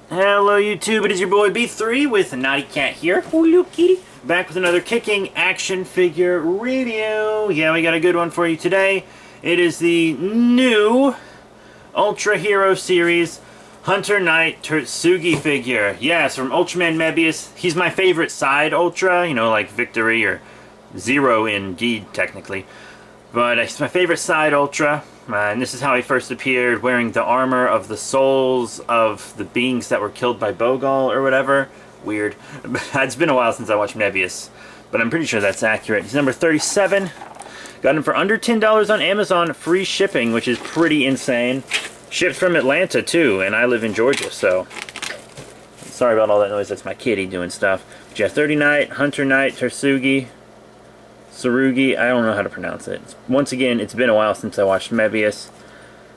Hello YouTube, it is your boy B3 with Naughty Cat here. Hello kitty. Back with another kicking action figure review. Yeah, we got a good one for you today. It is the new Ultra Hero Series Hunter Knight Tsurugi figure. Yes, from Ultraman Mebius. He's my favorite side Ultra, you know, like Victory or Zero indeed, technically. But he's my favorite side Ultra. And this is how he first appeared, wearing the armor of the souls of the beings that were killed by Bogal or whatever. Weird. It's been a while since I watched Mebius, but I'm pretty sure that's accurate. He's number 37. Got him for under $10 on Amazon, free shipping, which is pretty insane. Shipped from Atlanta too, and I live in Georgia, so sorry about all that noise. That's my kitty doing stuff. But yeah, 30 Knight, Hunter Knight, Tsurugi. I don't know how to pronounce it. Once again, it's been a while since I watched Mebius.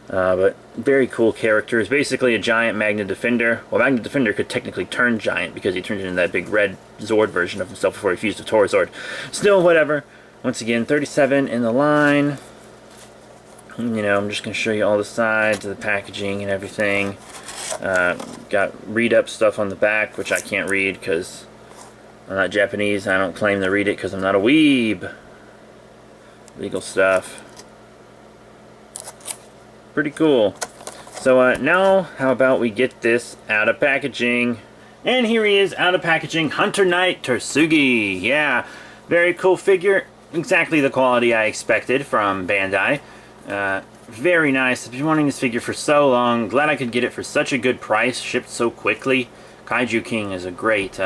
But very cool character. He's basically a giant Magna Defender. Well, Magna Defender could technically turn giant because he turned into that big red Zord version of himself before he fused with Torzord. Still, whatever. Once again, 37 in the line. You know, I'm just going to show you all the sides of the packaging and everything. Got read-up stuff on the back, which I can't read because I'm not Japanese. I don't claim to read it because I'm not a weeb. Legal stuff. Pretty cool. So now, how about we get this out of packaging? And here he is, out of packaging, Hunter Knight Tsurugi. Yeah, very cool figure. Exactly the quality I expected from Bandai. Very nice. I've been wanting this figure for so long. Glad I could get it for such a good price, shipped so quickly. Kaiju King is a great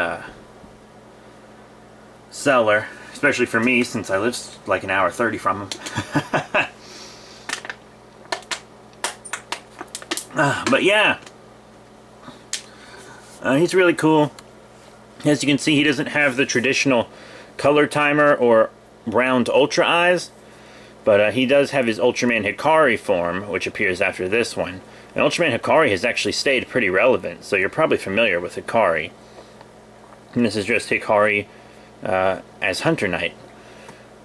seller, especially for me since I live like an hour 30 from him. But yeah, he's really cool. As you can see, he doesn't have the traditional color timer or round Ultra eyes, but he does have his Ultraman Hikari form, which appears after this one. And Ultraman Hikari has actually stayed pretty relevant, so you're probably familiar with Hikari. And this is just Hikari as Hunter Knight,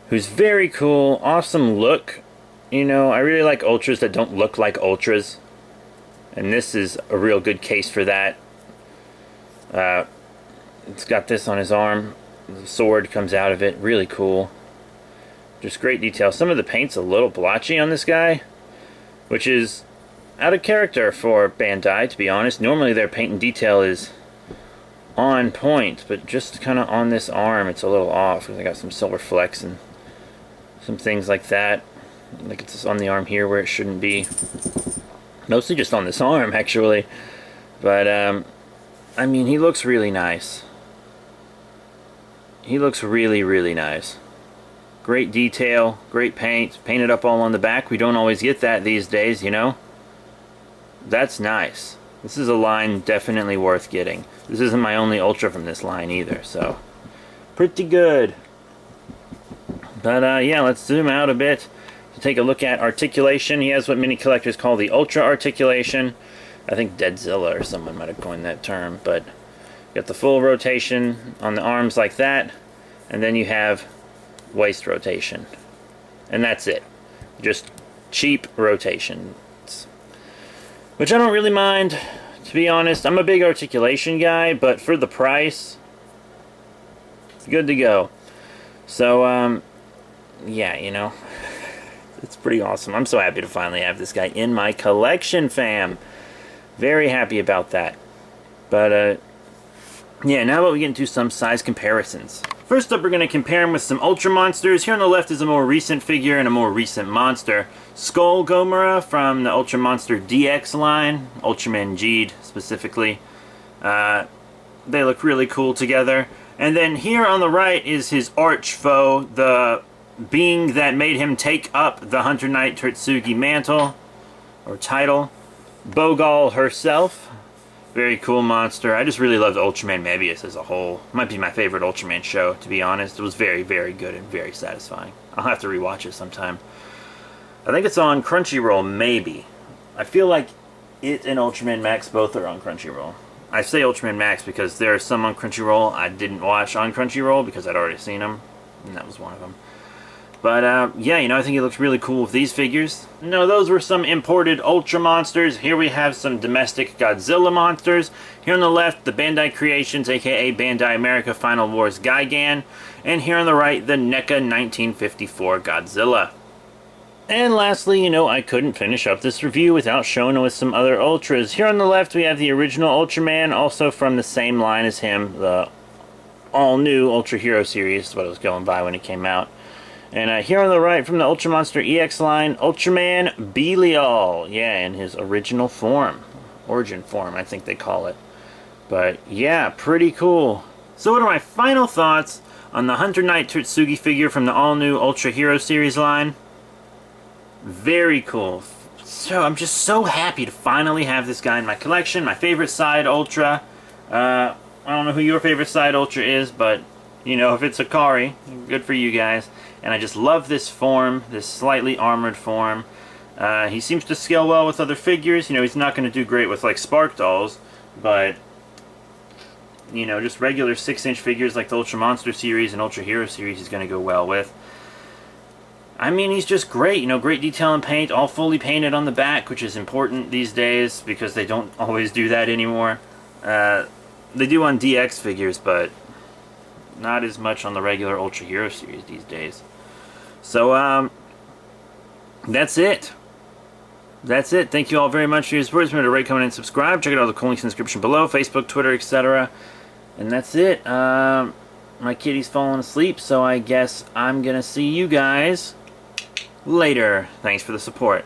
who's very cool, awesome look. You know, I really like Ultras that don't look like Ultras, and this is a real good case for that. It's got this on his arm, the sword comes out of it, really cool. Just great detail. Some of the paint's a little blotchy on this guy, which is out of character for Bandai, to be honest. Normally their paint and detail is on point, but just kind of on this arm it's a little off because I got some silver flecks and some things like that. Like it's on the arm here where it shouldn't be. Mostly just on this arm actually, but I mean, he looks really nice. He looks really nice. Great detail, great paint, painted up all on the back. We don't always get that these days, you know. That's nice. This is a line definitely worth getting. This isn't my only Ultra from this line either, so pretty good. But yeah, let's zoom out a bit to take a look at Articulation. He has what many collectors call the Ultra Articulation. I think Deadzilla or someone might have coined that term, but you got the full rotation on the arms like that, and then you have waist rotation. And that's it. Just cheap rotation. Which I don't really mind, to be honest. I'm a big Articulation guy, but for the price, it's good to go. So, yeah, you know, it's pretty awesome. I'm so happy to finally have this guy in my collection, fam. Very happy about that. But, yeah, now about we get into some size comparisons. First up, we're going to compare him with some Ultra monsters. Here on the left is a more recent figure and a more recent monster. Skull Gomora from the Ultra Monster DX line, Ultraman Geed specifically. They look really cool together. And then here on the right is his arch foe, the being that made him take up the Hunter Knight Tsurugi mantle, or title, Bogal herself. Very cool monster. I just really loved Ultraman Mebius as a whole. Might be my favorite Ultraman show, to be honest. It was very good and very satisfying. I'll have to rewatch it sometime. I think it's on Crunchyroll, maybe. I feel like it and Ultraman Max both are on Crunchyroll. I say Ultraman Max because there are some on Crunchyroll I didn't watch on Crunchyroll because I'd already seen them, and that was one of them. But yeah, you know, I think it looks really cool with these figures. No, those were some imported Ultra monsters. Here we have some domestic Godzilla monsters. Here on the left, the Bandai Creations, aka Bandai America Final Wars Gigan. And here on the right, the NECA 1954 Godzilla. And lastly, you know, I couldn't finish up this review without showing with some other Ultras. Here on the left, we have the original Ultraman, also from the same line as him, the all-new Ultra Hero series, is what I was going by when it came out. And here on the right, from the Ultra Monster EX line, Ultraman Belial. Yeah, in his original form. Origin form, I think they call it. But yeah, pretty cool. So what are my final thoughts on the Hunter Knight Tsurugi figure from the all-new Ultra Hero series line? Very cool. So I'm just so happy to finally have this guy in my collection. My favorite side Ultra. I don't know who your favorite side Ultra is, but you know, if it's Akari, good for you guys. And I just love this form, this slightly armored form. He seems to scale well with other figures. You know, he's not going to do great with like Spark Dolls, but you know, just regular 6-inch figures like the Ultra Monster series and Ultra Hero series he's going to go well with. I mean, he's just great, you know, great detail and paint, all fully painted on the back, which is important these days because they don't always do that anymore. They do on DX figures, but not as much on the regular Ultra Hero series these days. So, that's it. That's it. Thank you all very much for your support. Remember to rate, comment, and subscribe. Check out all the cool links in the description below, Facebook, Twitter, etc. And that's it. My kitty's falling asleep, so I guess I'm gonna see you guys later. Thanks for the support.